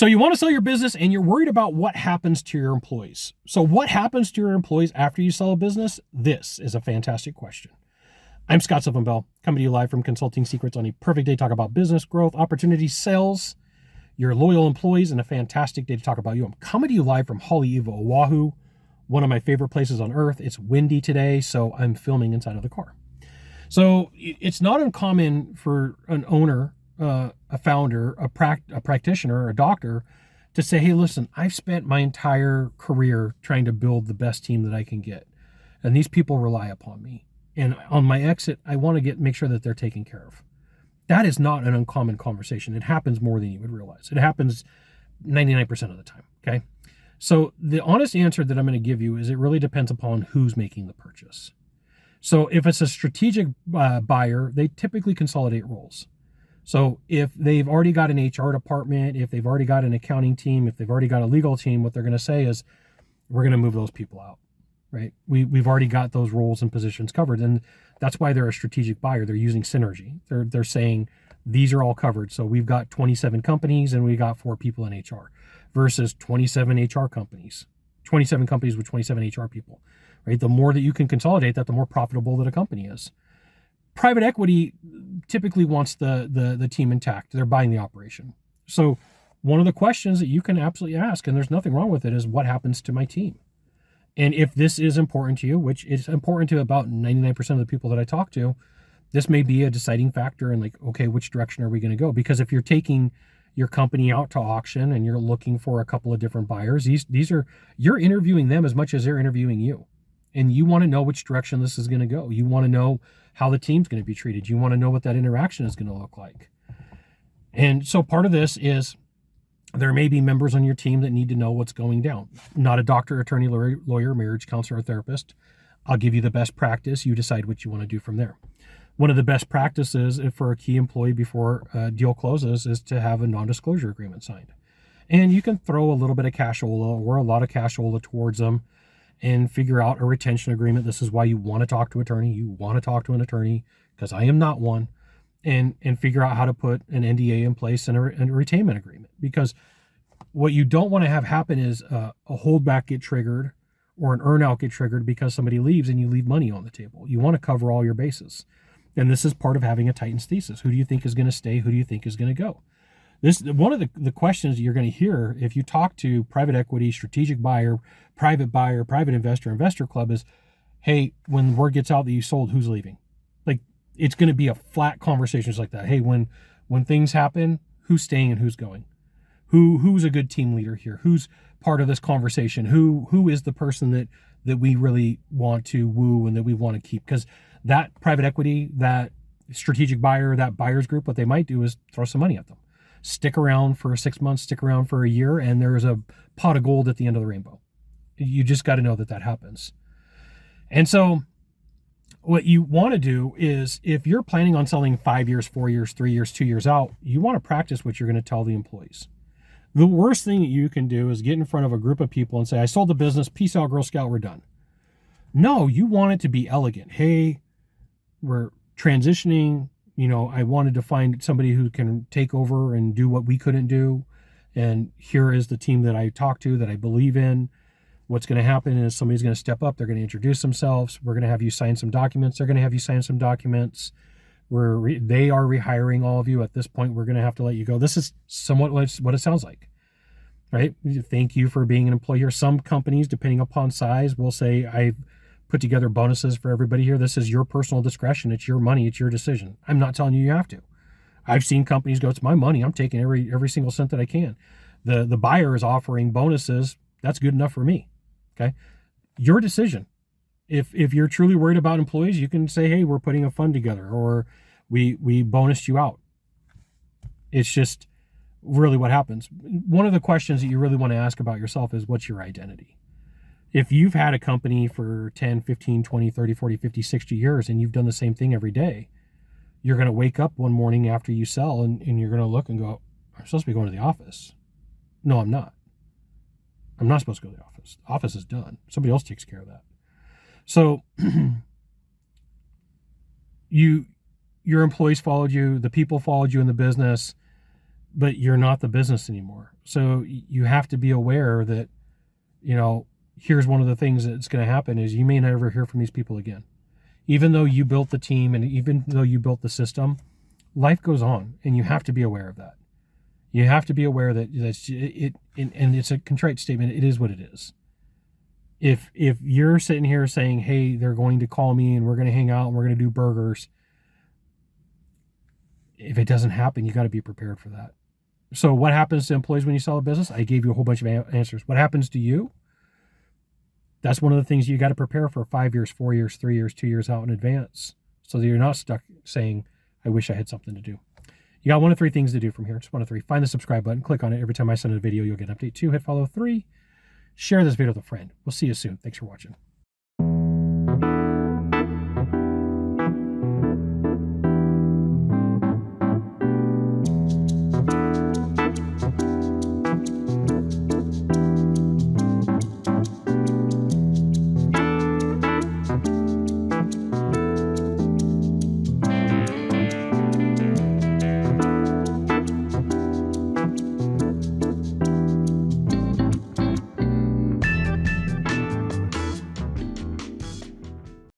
So you want to sell your business and you're worried about what happens to your employees. So what happens to your employees after you sell a business? This is a fantastic question. I'm Scott Sylvan Bell, coming to you live from Consulting Secrets on a perfect day to talk about business, growth, opportunities, sales, your loyal employees, and a fantastic day to talk about you. I'm coming to you live from Haleiwa, Oahu, one of my favorite places on earth. It's windy today, so I'm filming inside of the car. So it's not uncommon for an owner, a founder, a practitioner, a doctor to say, hey, listen, I've spent my entire career trying to build the best team that I can get. And these people rely upon me. And on my exit, I want to make sure that they're taken care of. That is not an uncommon conversation. It happens more than you would realize. It happens 99% of the time, okay? So the honest answer that I'm going to give you is it really depends upon who's making the purchase. So if it's a strategic buyer, they typically consolidate roles. So if they've already got an HR department, if they've already got an accounting team, if they've already got a legal team, what they're going to say is, we're going to move those people out, right? We've already got those roles and positions covered. And that's why they're a strategic buyer. They're using synergy. They're saying, these are all covered. So we've got 27 companies and we got 4 people in HR versus 27 HR companies, 27 companies with 27 HR people, right? The more that you can consolidate that, the more profitable that a company is. Private equity typically wants the team intact. They're buying the operation. So one of the questions that you can absolutely ask, and there's nothing wrong with it, is what happens to my team? And if this is important to you, which is important to about 99% of the people that I talk to, this may be a deciding factor in like, okay, which direction are we going to go? Because if you're taking your company out to auction and you're looking for a couple of different buyers, you're interviewing them as much as they're interviewing you. And you want to know which direction this is going to go. You want to know how the team's going to be treated. You want to know what that interaction is going to look like. And so part of this is there may be members on your team that need to know what's going down. Not a doctor, attorney, lawyer, marriage counselor, or therapist. I'll give you the best practice. You decide what you want to do from there. One of the best practices for a key employee before a deal closes is to have a non-disclosure agreement signed. And you can throw a little bit of cashola or a lot of cashola towards them and figure out a retention agreement. This is why you want to talk to an attorney. You want to talk to an attorney, because I am not one, and figure out how to put an NDA in place and a retainment agreement. Because what you don't want to have happen is a holdback get triggered or an earnout get triggered because somebody leaves and you leave money on the table. You want to cover all your bases. And this is part of having a Titans thesis. Who do you think is going to stay? Who do you think is going to go? This one of the questions you're going to hear if you talk to private equity, strategic buyer, private investor, investor club is, hey, when word gets out that you sold, who's leaving? Like, it's going to be a flat conversation like that. Hey, when things happen, who's staying and who's going? Who's a good team leader here? Who's part of this conversation? Who is the person that we really want to woo and that we want to keep? Because that private equity, that strategic buyer, that buyer's group, what they might do is throw some money at them. Stick around for 6 months, stick around for a year, and there's a pot of gold at the end of the rainbow. You just got to know that happens. And so what you want to do is, if you're planning on selling 5 years, 4 years, 3 years, 2 years out, you want to practice what you're going to tell the employees. The worst thing that you can do is get in front of a group of people and say, I sold the business, peace out, Girl Scout, we're done. No, you want it to be elegant. Hey, we're transitioning. I wanted to find somebody who can take over and do what we couldn't do. And here is the team that I talked to, that I believe in. What's going to happen is somebody's going to step up. They're going to introduce themselves. We're going to have you sign some documents. They're going to have you sign some documents. They are rehiring all of you. At this point, we're going to have to let you go. This is somewhat what it sounds like, right? Thank you for being an employee. Some companies, depending upon size, will say, I've put together bonuses for everybody here. This is your personal discretion. It's your money. It's your decision. I'm not telling you have to. I've seen companies go, it's my money. I'm taking every single cent that I can. The buyer is offering bonuses. That's good enough for me. Okay. Your decision. If you're truly worried about employees, you can say, hey, we're putting a fund together, or we bonused you out. It's just really what happens. One of the questions that you really want to ask about yourself is, what's your identity? If you've had a company for 10, 15, 20, 30, 40, 50, 60 years, and you've done the same thing every day, you're going to wake up one morning after you sell and you're going to look and go, I'm supposed to be going to the office. No, I'm not. I'm not supposed to go to the office. The office is done. Somebody else takes care of that. So your employees followed you, the people followed you in the business, but you're not the business anymore. So you have to be aware that, here's one of the things that's going to happen is you may never hear from these people again. Even though you built the team and even though you built the system, life goes on, and you have to be aware of that. You have to be aware that and it's a contrite statement. It is what it is. If you're sitting here saying, hey, they're going to call me and we're going to hang out and we're going to do burgers, if it doesn't happen, you got to be prepared for that. So what happens to employees when you sell a business? I gave you a whole bunch of answers. What happens to you? That's one of the things you got to prepare for 5 years, 4 years, 3 years, 2 years out in advance, so that you're not stuck saying, I wish I had something to do. You got 1 of 3 things to do from here. Just 1 of 3. Find the subscribe button. Click on it. Every time I send a video, you'll get an update. 2, hit follow. 3, share this video with a friend. We'll see you soon. Thanks for watching.